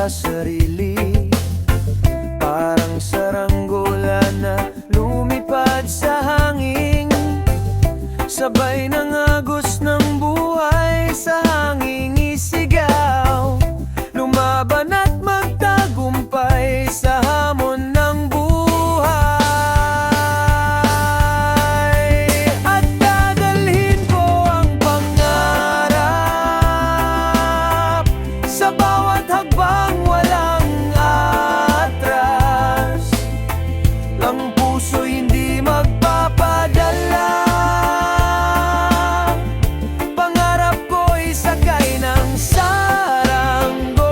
sa sarili, parang saranggola na lumipad sa hangin, sabay ng agos ng buhay sa hanging isigaw, lumaban at magtagumpay sa hamon ng buhay. At dadalhin ko ang pangarap sa bawat hakbang, walang atras. Ang puso hindi magpapadala, pangarap ko'y sakay ng saranggola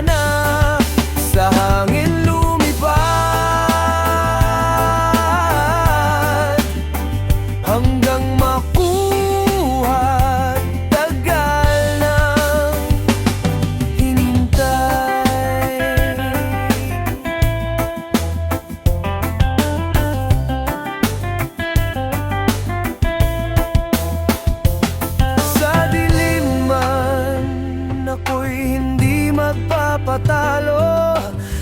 na sa hangin lumipad, hanggang makuha. Tagal nang hinintay. Sa dilim man ako'y hindi magpapatalo,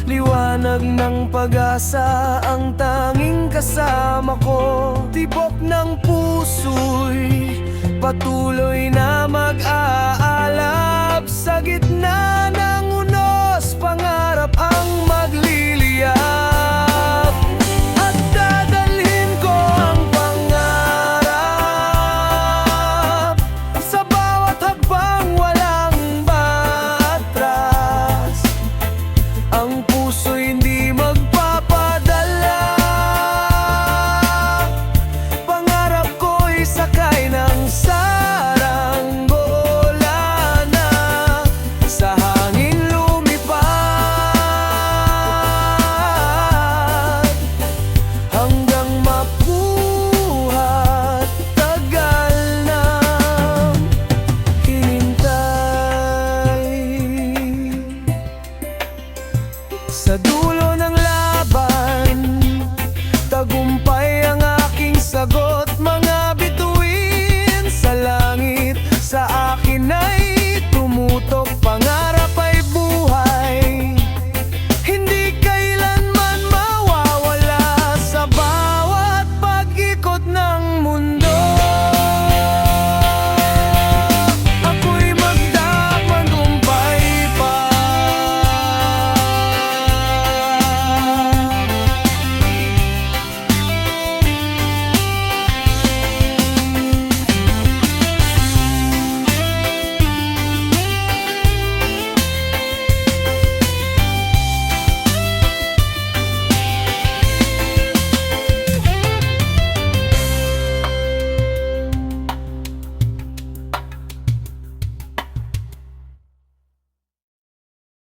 liwanag ng pag-asa ang tanging kasama ko. Tibok ng puso'y patuloy na mag-aalab, sa gitna ng unos pangarap ang magliliyab. At dadalhin ko ang pangarap sa bawat hakbang, walang baatras. Ang puso'y hindi magpapadala, pangarap ko'y sakay ng saranggola na sa hangin lumipad, hanggang mabuhat. Tagal nang hinintay. Sa dulo